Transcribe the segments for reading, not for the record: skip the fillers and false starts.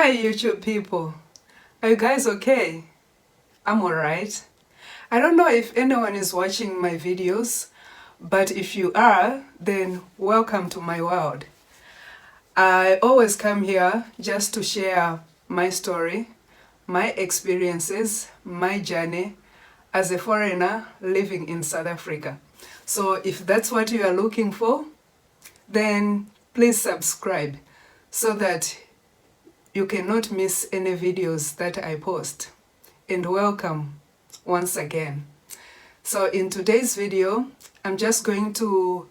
Hi YouTube people, are you guys okay? I'm alright. I don't know if anyone is watching my videos, but if you are, then welcome to my world. I always come here just to share my story, my experiences, my journey as a foreigner living in South Africa. So if that's what you are looking for, then please subscribe so that you cannot miss any videos that I post. And welcome once again. So in today's video, I'm just going to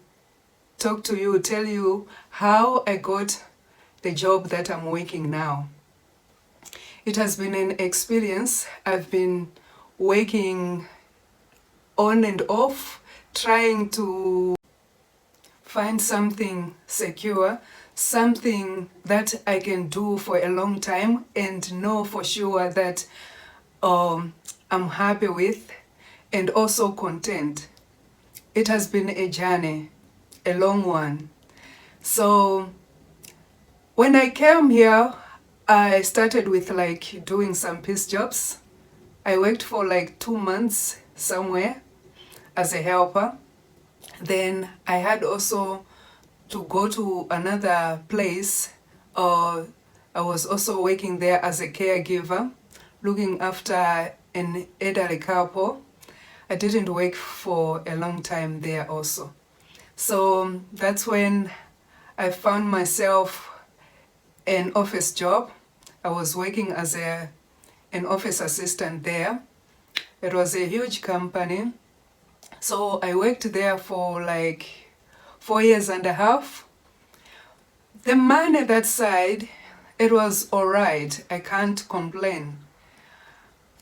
talk to you, tell you how I got the job that I'm working now. It has been an experience. I've been working on and off, trying to find something secure, something that I can do for a long time and know for sure that I'm happy with and also content. It has been a journey, a long one. So when I came here, I started with like doing some piece jobs. I worked for like 2 months somewhere as a helper. Then I had also to go to another place. I was also working there as a caregiver, looking after an elderly couple. I didn't work for a long time there also. So that's when I found myself an office job. I was working as an office assistant there. It was a huge company. So I worked there for like 4 years and a half. The money that side, it was alright. I can't complain.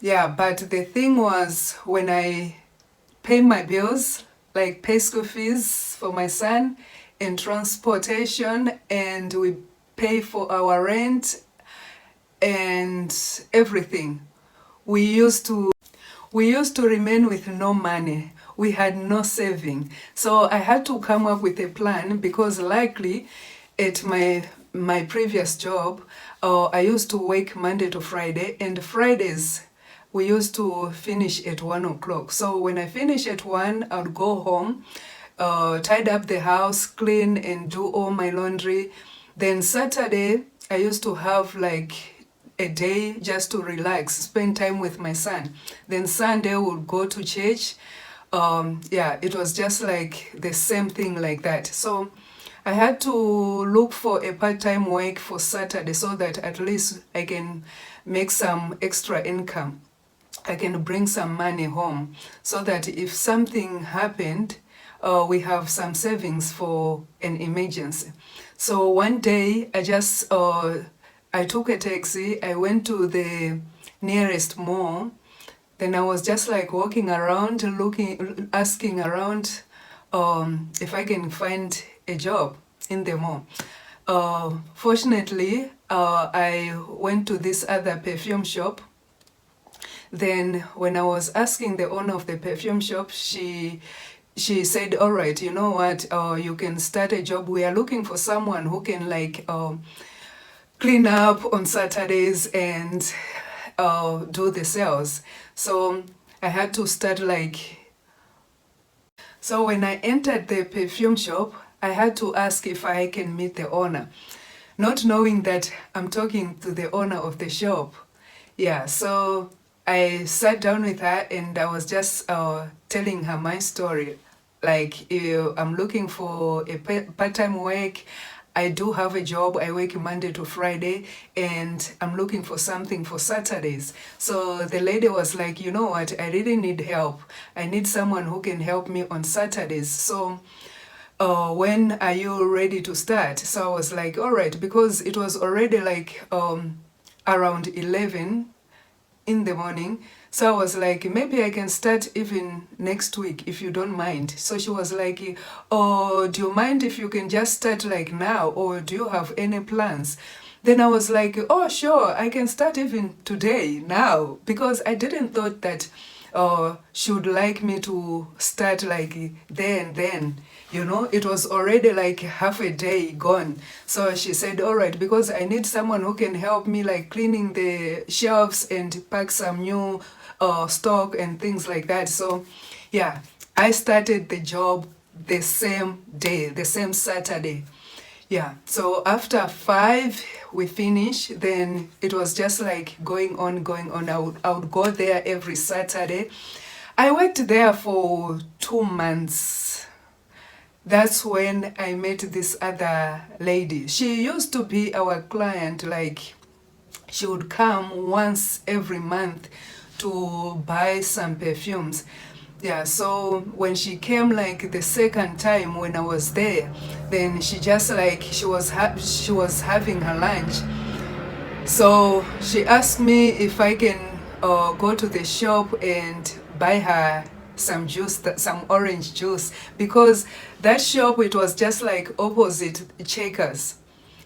Yeah, but the thing was when I pay my bills, like pay school fees for my son and transportation, and we pay for our rent and everything. We used to remain with no money. We had no saving. So I had to come up with a plan because likely at my previous job, I used to work Monday to Friday, and Fridays we used to finish at 1 o'clock. So when I finish at 1, I would go home, tidy up the house, clean and do all my laundry. Then Saturday, I used to have like a day just to relax, spend time with my son. Then Sunday we'll go to church. Yeah, it was just like the same thing like that. So I had to look for a part-time work for Saturday so that at least I can make some extra income. I can bring some money home so that if something happened, we have some savings for an emergency. So one day I just I took a taxi. I went to the nearest mall. Then I was just like walking around, looking, asking around if I can find a job in the mall. Fortunately, I went to this other perfume shop. Then when I was asking the owner of the perfume shop, she said, all right, you know what, you can start a job. We are looking for someone who can like clean up on Saturdays and do the sales. So I had to start like, so when I entered the perfume shop, I had to ask if I can meet the owner, not knowing that I'm talking to the owner of the shop. Yeah, so I sat down with her and I was just telling her my story. Like, I'm looking for a part-time work. I do have a job. I work Monday to Friday and I'm looking for something for Saturdays. So the lady was like, you know what, I really need help. I need someone who can help me on Saturdays. So when are you ready to start? So I was like, all right, because it was already like around 11 in the morning. So I was like, maybe I can start even next week if you don't mind. So she was like, oh, do you mind if you can just start like now, or do you have any plans? Then I was like, oh sure, I can start even today, now, because I didn't thought that she would like me to start like there and then. You know, it was already like half a day gone. So she said, all right, because I need someone who can help me like cleaning the shelves and pack some new stock and things like that. So yeah, I started the job the same day, the same Saturday. Yeah, so after 5 we finished, then it was just like going on, going on. I would go there every Saturday. I worked there for 2 months. That's when I met this other lady. She used to be our client, like she would come once every month to buy some perfumes. Yeah, so when she came like the second time when I was there, then she just like she was having her lunch. So she asked me if I can go to the shop and buy her some juice, some orange juice, because that shop, it was just like opposite Checkers.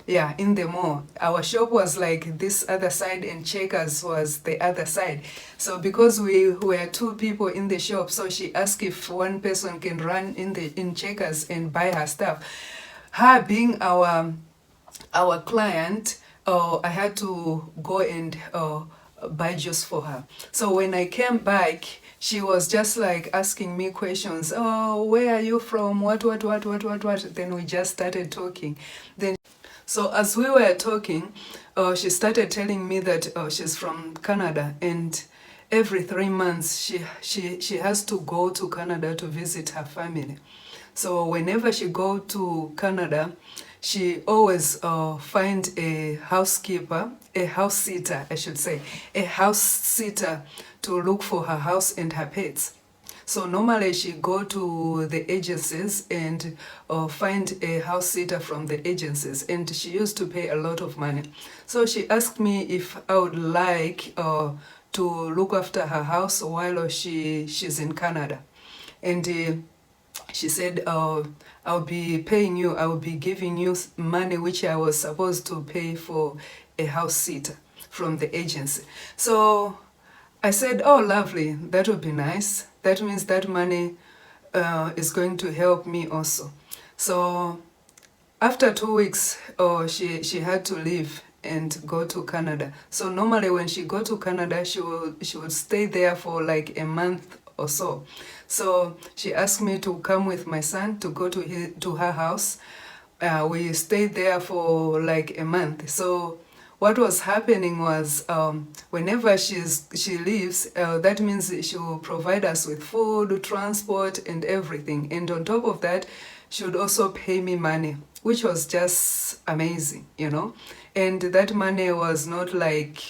Yeah, in the mall. Our shop was like this other side and Checkers was the other side. So because we were 2 people in the shop, so she asked if one person can run in Checkers and buy her stuff. Her being our client, I had to go and buy juice for her. So when I came back, she was just like asking me questions. Oh, where are you from? What? Then we just started talking. Then, so as we were talking, she started telling me that she's from Canada, and every 3 months she has to go to Canada to visit her family. So whenever she go to Canada, she always find a housekeeper, a house sitter, I should say, a house sitter to look for her house and her pets. So normally she go to the agencies and find a house sitter from the agencies, and she used to pay a lot of money. So she asked me if I would like to look after her house while she's in Canada. And she said, I'll be paying you, I will be giving you money which I was supposed to pay for a house sitter from the agency. So I said, oh, lovely, that would be nice. That means that money is going to help me also. So after 2 weeks, she had to leave and go to Canada. So normally when she go to Canada, she would stay there for like a month or so. So she asked me to come with my son to go to her house. We stayed there for like a month. So what was happening was whenever she leaves, that means she will provide us with food, transport, and everything. And on top of that, she would also pay me money, which was just amazing, you know. And that money was not like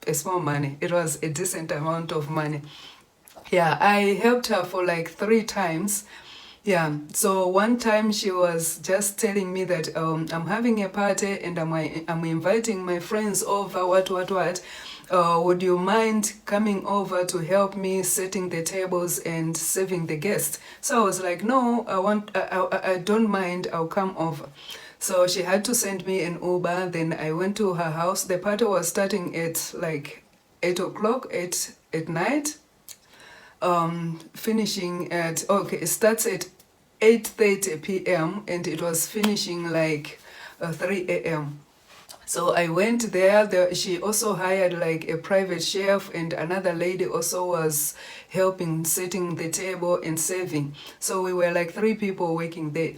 a small money. It was a decent amount of money. Yeah, I helped her for like 3 times. Yeah, so one time she was just telling me that I'm having a party and I'm inviting my friends over, what. Would you mind coming over to help me setting the tables and serving the guests? So I was like, no, I don't mind, I'll come over. So she had to send me an Uber. Then I went to her house. The party was starting at like 8 o'clock at night. Finishing at, okay, it starts at 8:30 p.m. and it was finishing like 3 a.m. So I went there. She also hired like a private chef, and another lady also was helping setting the table and serving. So we were like 3 people working there.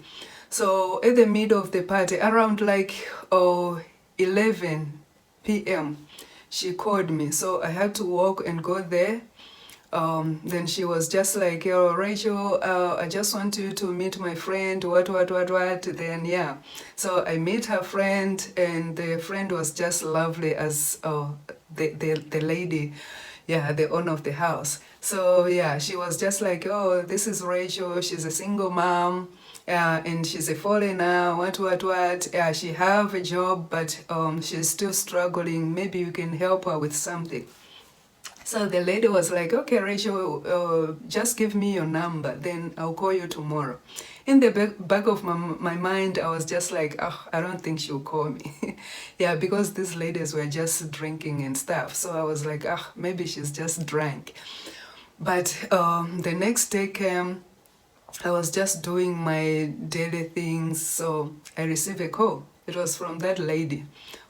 So at the middle of the party, around like 11 p.m., she called me. So I had to walk and go there. Then she was just like, oh, Rachel, I just want you to meet my friend, what. Then, yeah. So I met her friend, and the friend was just lovely as the lady, yeah, the owner of the house. So, yeah, she was just like, oh, this is Rachel. She's a single mom. And she's a foreigner, what. Yeah, she have a job, but she's still struggling. Maybe you can help her with something. So the lady was like, okay, Rachel, just give me your number, then I'll call you tomorrow. In the back of my mind, I was just like, oh, I don't think she'll call me. Yeah, because these ladies were just drinking and stuff. So I was like, maybe she's just drunk. But the next day came, I was just doing my daily things, so I received a call. It was from that lady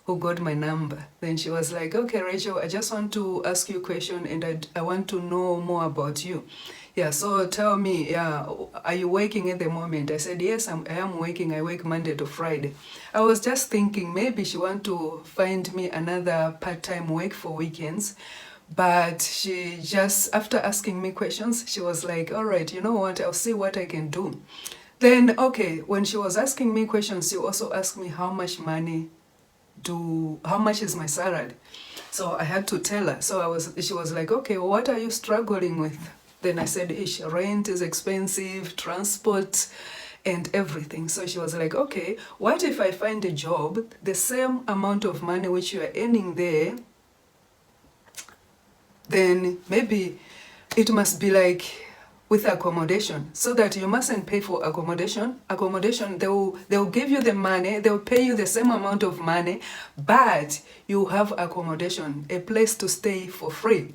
who got my number. Then she was like, okay, Rachel, I just want to ask you a question and I want to know more about you. Yeah, so tell me, yeah, are you working at the moment? I said, yes, I am working. I work Monday to Friday. I was just thinking maybe she want to find me another part-time work for weekends. But she just, after asking me questions, she was like, all right, you know what, I'll see what I can do. Then, okay, when she was asking me questions, she also asked me how much is my salary? So I had to tell her. She was like, okay, well, what are you struggling with? Then I said, ish, rent is expensive, transport, and everything. So she was like, okay, what if I find a job, the same amount of money which you are earning there, then maybe it must be like with accommodation, so that you mustn't pay for accommodation. They'll give you the money, they'll pay you the same amount of money, but you have accommodation, a place to stay for free.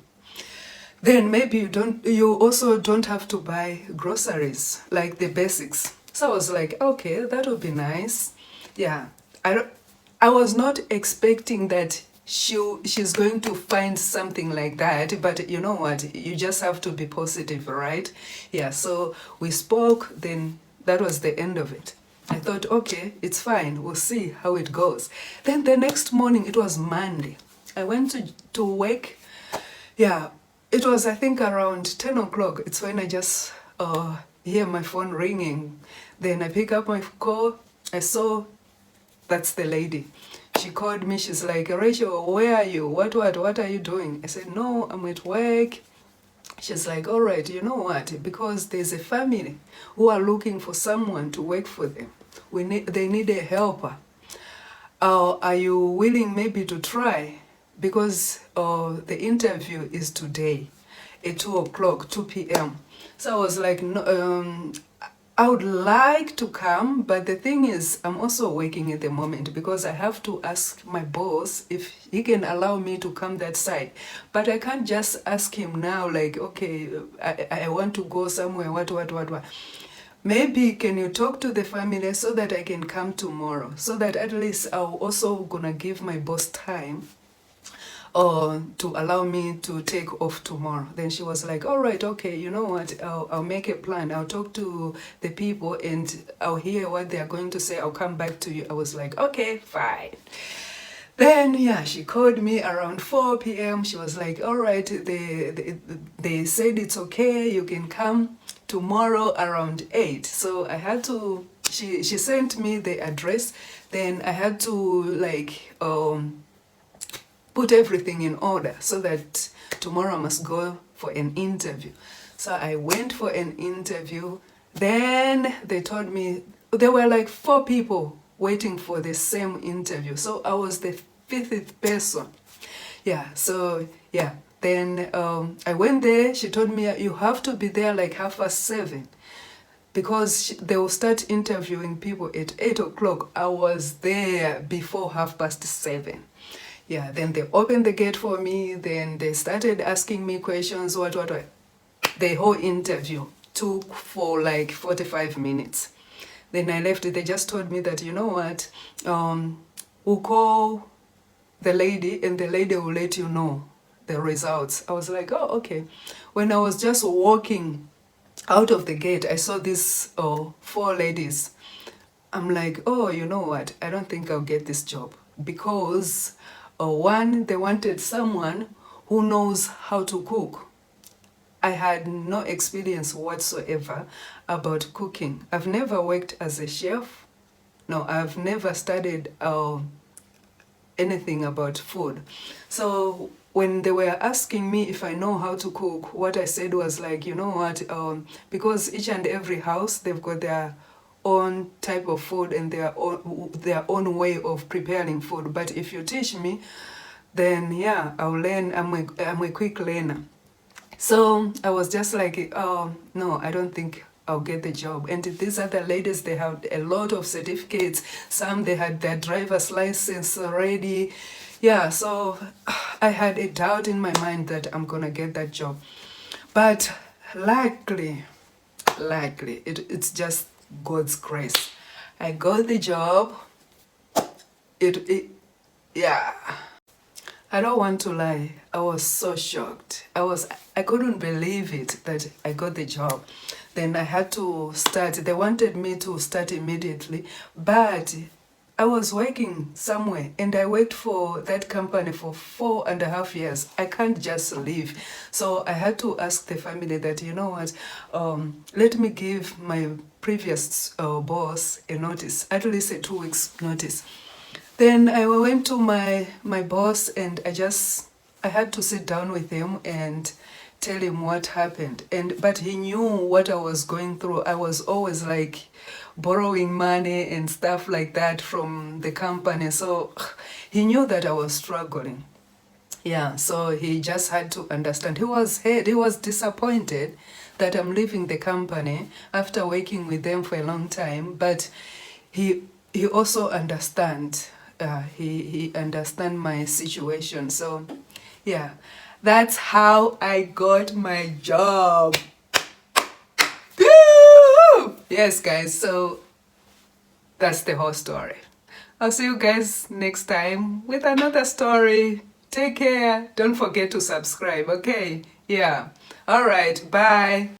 Then maybe you also don't have to buy groceries, like the basics. So I was like, okay, that would be nice. Yeah, I was not expecting that she's going to find something like that, but you know what, you just have to be positive, right? Yeah, so we spoke, then that was the end of it. I thought, okay, it's fine, we'll see how it goes. Then the next morning, it was Monday, I went to work. Yeah, it was, I think, around 10 o'clock. It's when I just hear my phone ringing. Then I pick up my call. I saw that's the lady. She called me. She's like, Rachel, where are you? What are you doing? I said, no, I'm at work. She's like, all right, you know what? Because there's a family who are looking for someone to work for them. They need a helper. Are you willing maybe to try? Because the interview is today at 2 o'clock, 2 p.m. So I was like, no, I would like to come, but the thing is, I'm also working at the moment because I have to ask my boss if he can allow me to come that side. But I can't just ask him now, like, okay, I want to go somewhere, what. Maybe can you talk to the family so that I can come tomorrow, so that at least I'll also gonna give my boss time to allow me to take off tomorrow. Then she was like, all right, okay, you know what, I'll make a plan. I'll talk to the people and I'll hear what they're going to say. I'll come back to you. I was like, okay, fine. Then, yeah, she called me around 4 p.m. She was like, all right, they said it's okay, you can come tomorrow around 8. So I had to, she sent me the address. Then I had to, like, put everything in order so that tomorrow I must go for an interview. So I went for an interview. Then they told me there were like 4 people waiting for the same interview. So I was the 5th person. Yeah, so yeah. Then I went there. She told me you have to be there like 7:30 because they will start interviewing people at 8 o'clock. I was there before 7:30. Yeah, then they opened the gate for me. Then they started asking me questions, what. The whole interview took for like 45 minutes. Then I left. They just told me that, you know what, we'll call the lady and the lady will let you know the results. I was like, oh, okay. When I was just walking out of the gate, I saw these 4 ladies. I'm like, oh, you know what, I don't think I'll get this job because one, they wanted someone who knows how to cook. I had no experience whatsoever about cooking. I've never worked as a chef. No, I've never studied anything about food. So when they were asking me if I know how to cook, what I said was like, you know what, because each and every house, they've got their own type of food and their own way of preparing food. But if you teach me, then yeah, I'll learn. I'm a quick learner. So I was just like, oh, no, I don't think I'll get the job. And these other ladies, they have a lot of certificates. Some, they had their driver's license already. Yeah, so I had a doubt in my mind that I'm gonna get that job. But luckily, it's just God's grace. I got the job. Yeah. I don't want to lie. I was so shocked. I couldn't believe it that I got the job. Then I had to start. They wanted me to start immediately, but I was working somewhere and I worked for that company for 4.5 years. I can't just leave. So I had to ask the family that, you know what, let me give my previous boss a notice, at least a 2 weeks notice. Then I went to my boss and I had to sit down with him and tell him what happened. But he knew what I was going through. I was always like borrowing money and stuff like that from the company. So he knew that I was struggling. Yeah, so he just had to understand. He was disappointed that I'm leaving the company after working with them for a long time, but he also understand. He understand my situation. So yeah, that's how I got my job. Woo! Yes, guys. So that's the whole story. I'll see you guys next time with another story. Take care. Don't forget to subscribe, okay? Yeah. All right. Bye.